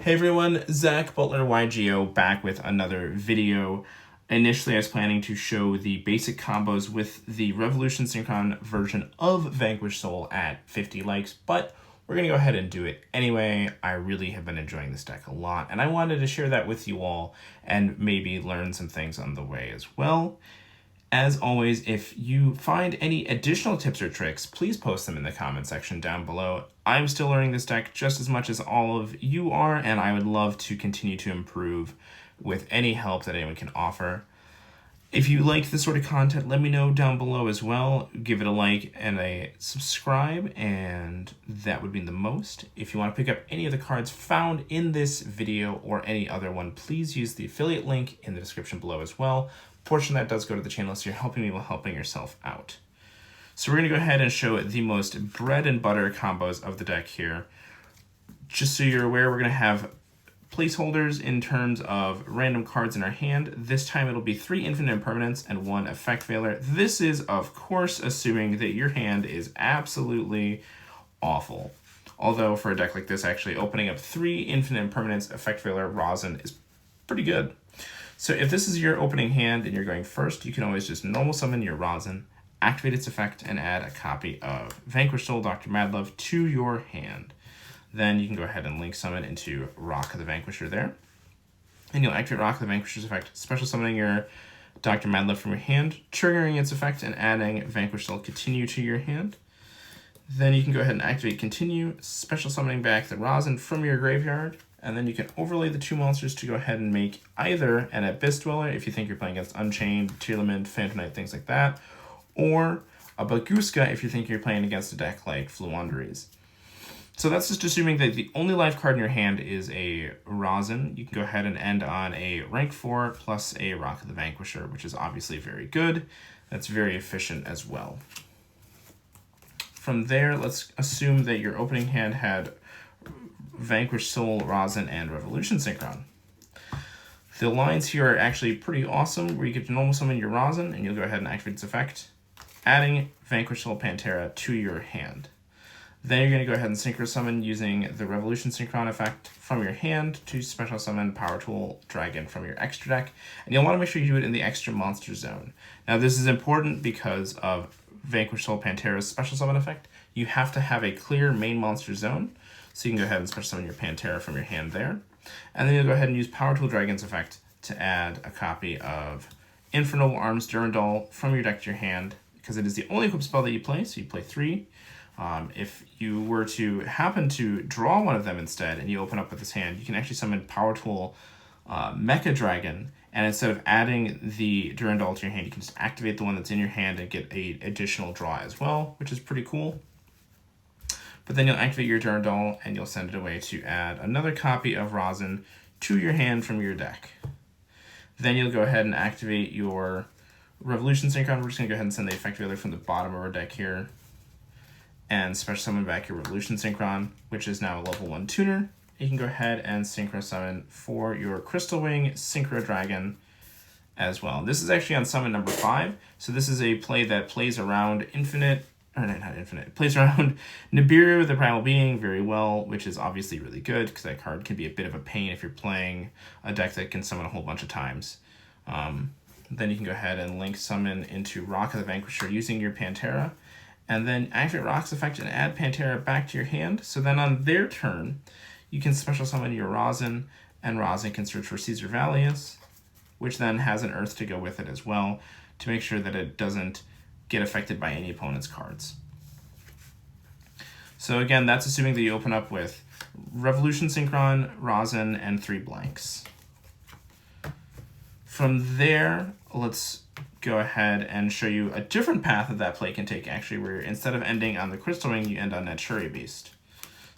Hey everyone, Zach Butler YGO back with another video. Initially I was planning to show the basic combos with the Revolution Synchron version of Vanquish Soul at 50 likes, but we're going to go ahead and do it anyway. I really have been enjoying this deck a lot, and I wanted to share that with you all and maybe learn some things on the way as well. As always, if you find any additional tips or tricks, please post them in the comment section down below. I'm still learning this deck just as much as all of you are, and I would love to continue to improve with any help that anyone can offer. If you like this sort of content, let me know down below as well. Give it a like and a subscribe, and that would mean the most. If you want to pick up any of the cards found in this video or any other one, please use the affiliate link in the description below as well. Portion that does go to the channel, so you're helping me while helping yourself out. So we're going to go ahead and show the most bread and butter combos of the deck here. Just so you're aware, we're going to have placeholders in terms of random cards in our hand. This time it'll be 3 infinite impermanents and 1 effect failure. This is, of course, assuming that your hand is absolutely awful. Although for a deck like this, actually opening up 3 infinite impermanents, effect failure, rosin is pretty good. So if this is your opening hand and you're going first, you can always just normal summon your rosin, activate its effect, and add a copy of Vanquish Soul, Dr. Madlove to your hand. Then you can go ahead and link summon into Rock of the Vanquisher there. And you'll activate Rock of the Vanquisher's effect, special summoning your Dr. Madlove from your hand, triggering its effect, and adding Vanquish Soul Continue to your hand. Then you can go ahead and activate Continue, special summoning back the rosin from your graveyard. And then you can overlay the 2 monsters to go ahead and make either an Abyss Dweller, if you think you're playing against Unchained, Tearlament, Phantom Knight, things like that, or a Baguska if you think you're playing against a deck like Fluanderies. So that's just assuming that the only life card in your hand is a rosin. You can go ahead and end on a rank 4 plus a Rock of the Vanquisher, which is obviously very good. That's very efficient as well. From there, let's assume that your opening hand had Vanquish Soul, Rosin, and Revolution Synchron. The lines here are actually pretty awesome, where you get to normal summon your Rosin, and you'll go ahead and activate its effect, adding Vanquish Soul Pantera to your hand. Then you're going to go ahead and Synchro Summon using the Revolution Synchron effect from your hand to special summon Power Tool Dragon from your extra deck, and you'll want to make sure you do it in the extra monster zone. Now this is important because of Vanquish Soul Pantera's special summon effect. You have to have a clear main monster zone, so you can go ahead and special summon your Pantera from your hand there. And then you'll go ahead and use Power Tool Dragon's effect to add a copy of Infernal Arms Durandal from your deck to your hand, because it is the only equip spell that you play, so you play 3. If you were to happen to draw one of them instead, and you open up with this hand, you can actually summon Power Tool Mecha Dragon, and instead of adding the Durandal to your hand, you can just activate the one that's in your hand and get an additional draw as well, which is pretty cool. But then you'll activate your Durandal and you'll send it away to add another copy of Rosin to your hand from your deck. Then you'll go ahead and activate your Revolution Synchron. We're just going to go ahead and send the effect failure from the bottom of our deck here and special summon back your Revolution Synchron, which is now a level 1 tuner. You can go ahead and Synchro Summon for your Crystal Wing Synchro Dragon as well. This is actually on summon number 5, so this is a play that plays around it plays around Nibiru, the Primal Being, very well, which is obviously really good because that card can be a bit of a pain if you're playing a deck that can summon a whole bunch of times. Then you can go ahead and link summon into Rock of the Vanquisher using your Pantera, and then activate Rock's effect and add Pantera back to your hand. So then on their turn, you can special summon your Rosin, and Rosin can search for Caesar Valius, which then has an Earth to go with it as well, to make sure that it doesn't get affected by any opponent's cards. So again, that's assuming that you open up with Revolution Synchron, Rosin, and 3 blanks. From there, let's go ahead and show you a different path that play can take, actually, where instead of ending on the Crystal Wing, you end on Naturia Beast.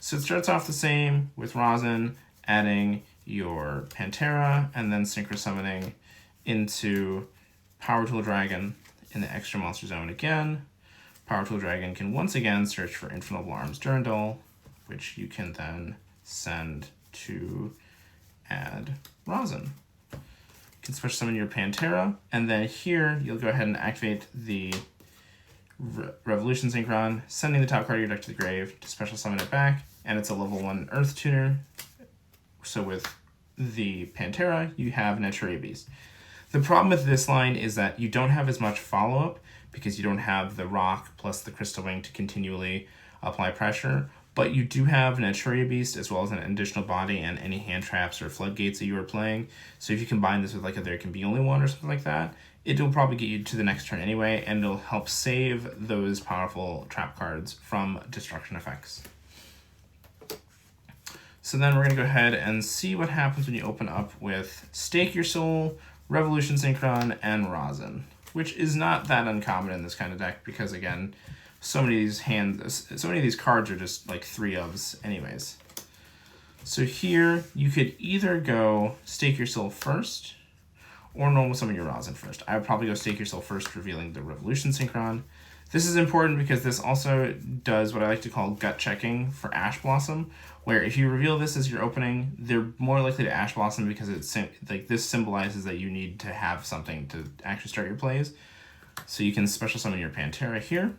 So it starts off the same with Rosin, adding your Pantera, and then Synchro Summoning into Power Tool Dragon in the extra monster zone again. Power Tool Dragon can once again search for Infernal Arms Durandal, which you can then send to add Rosin. You can special summon your Pantera, and then here you'll go ahead and activate the Revolution Synchron, sending the top card of your deck to the grave to special summon it back, and it's a level 1 Earth Tuner, So with the Pantera, you have Naturia Beast. The problem with this line is that you don't have as much follow-up because you don't have the rock plus the Crystal Wing to continually apply pressure, but you do have Naturia Beast as well as an additional body and any hand traps or floodgates that you are playing. So if you combine this with like a There Can Be Only One or something like that, it'll probably get you to the next turn anyway, and it'll help save those powerful trap cards from destruction effects. So then we're going to go ahead and see what happens when you open up with Stake Your Soul, Revolution Synchron, and Rosin, which is not that uncommon in this kind of deck because, again, so many of these cards are just like 3-ofs anyways. So here you could either go Stake Your Soul first or normal summon your Rosin first. I would probably go Stake Your Soul first, revealing the Revolution Synchron. This is important because this also does what I like to call gut checking for Ash Blossom, where if you reveal this as your opening, they're more likely to Ash Blossom because it's like this symbolizes that you need to have something to actually start your plays. So you can special summon your Pantera here,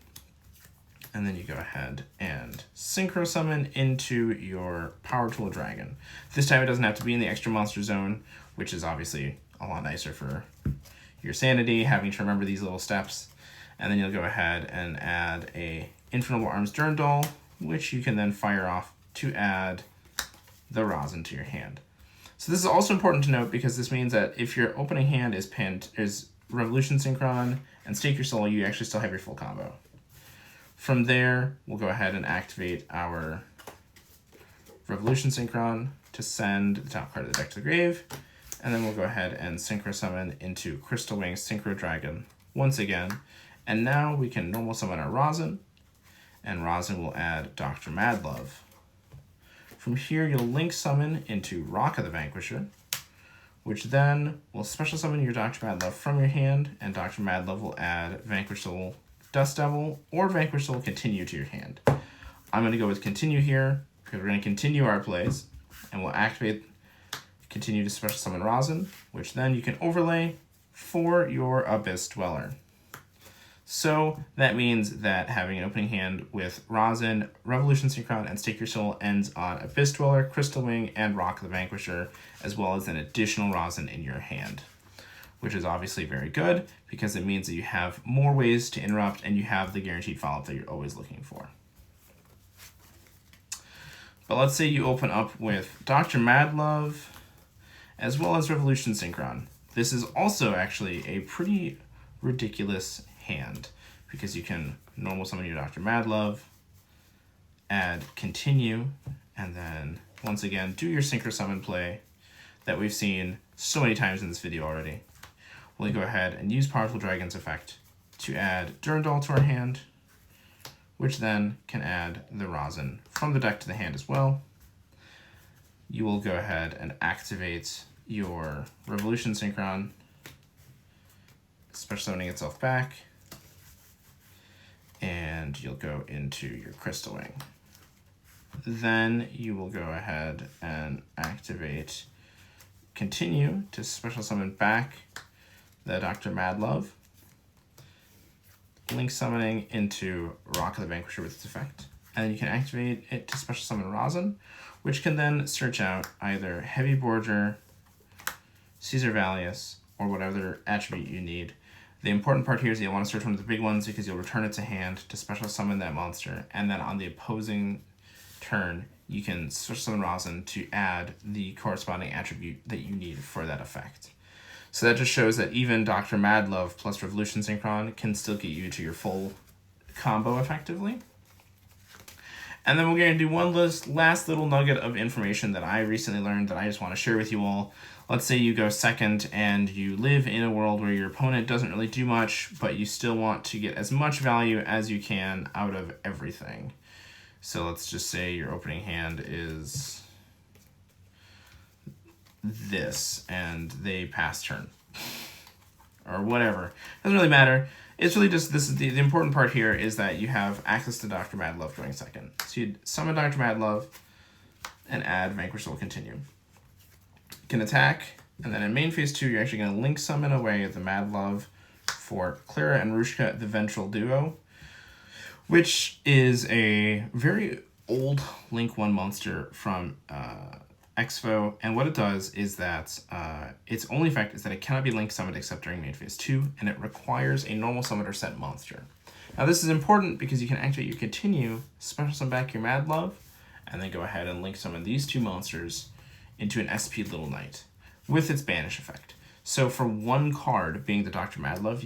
and then you go ahead and Synchro Summon into your Power Tool Dragon. This time it doesn't have to be in the extra monster zone, which is obviously a lot nicer for your sanity, having to remember these little steps. And then you'll go ahead and add a Infinite Arms Durandal, which you can then fire off to add the Rosin to your hand. So this is also important to note because this means that if your opening hand is Revolution Synchron and Stake Your Soul, you actually still have your full combo. From there, we'll go ahead and activate our Revolution Synchron to send the top card of the deck to the grave. And then we'll go ahead and Synchro Summon into Crystal Wing Synchro Dragon once again. And now we can normal summon our Rosin, and Rosin will add Dr. Madlove. From here, you'll link summon into Rock of the Vanquisher, which then will special summon your Dr. Madlove from your hand, and Dr. Madlove will add Vanquish Soul Dust Devil or Vanquish Soul Continue to your hand. I'm going to go with Continue here because we're going to continue our plays, and we'll activate Continue to special summon Rosin, which then you can overlay for your Abyss Dweller. So that means that having an opening hand with Rosin, Revolution Synchron, and Stake Your Soul ends on Abyss Dweller, Crystal Wing, and Rock of the Vanquisher, as well as an additional Rosin in your hand, which is obviously very good because it means that you have more ways to interrupt and you have the guaranteed follow-up that you're always looking for. But let's say you open up with Dr. Madlove as well as Revolution Synchron. This is also actually a pretty ridiculous hand because you can normal summon your Dr. Madlove, add Continue, and then once again do your Synchro Summon play that we've seen so many times in this video already. We'll go ahead and use Powerful Dragon's effect to add Durandal to our hand, which then can add the Rosin from the deck to the hand as well. You will go ahead and activate your Revolution Synchron, special summoning itself back, and you'll go into your Crystal Wing. Then you will go ahead and activate Continue to special summon back the Dr. Madlove, link summoning into Rock of the Vanquisher with its effect, and then you can activate it to special summon Rosin, which can then search out either Heavy Borger, Caesar Valius, or whatever attribute you need. The important part here is you'll want to search one of the big ones because you'll return it to hand to special summon that monster, and then on the opposing turn, you can special summon Rosin to add the corresponding attribute that you need for that effect. So that just shows that even Dr. Madlove plus Revolution Synchron can still get you to your full combo effectively. And then we're going to do one last little nugget of information that I recently learned that I just want to share with you all. Let's say you go second and you live in a world where your opponent doesn't really do much, but you still want to get as much value as you can out of everything. So let's just say your opening hand is this, and they pass turn. Or whatever. Doesn't really matter. It's really just, this is the important part here is that you have access to Dr. Madlove going second. So you'd summon Dr. Madlove and add Vanquish Soul Continue. You can attack, and then in main phase 2, you're actually going to link summon away the Madlove for Clara and Rushka, the Ventral Duo, which is a very old Link 1 monster from Expo, and what it does is that its only effect is that it cannot be link summoned except during main phase 2, and it requires a normal summon or set monster. Now this is important because you can activate your continue, special summon back your Mad Love, and then go ahead and link summon these 2 monsters into an SP Little Knight with its banish effect. So for 1 card, being the Dr. Mad Love,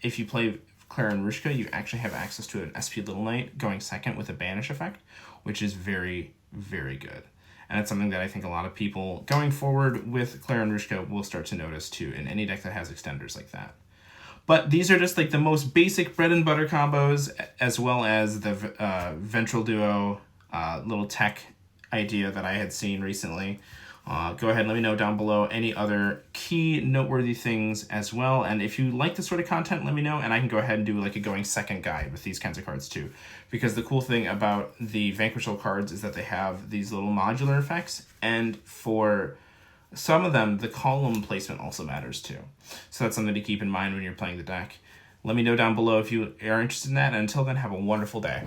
if you play Clara and Rushka, you actually have access to an SP Little Knight going second with a banish effect, which is very, very good. And it's something that I think a lot of people going forward with Clara and Rushka will start to notice too in any deck that has extenders like that. But these are just like the most basic bread and butter combos, as well as the Ventral Duo little tech idea that I had seen recently. Go ahead and let me know down below any other key noteworthy things as well. And if you like this sort of content, let me know, and I can go ahead and do like a going second guide with these kinds of cards too. Because the cool thing about the Vanquish Soul cards is that they have these little modular effects, and for some of them, the column placement also matters too. So that's something to keep in mind when you're playing the deck. Let me know down below if you are interested in that, and until then, have a wonderful day.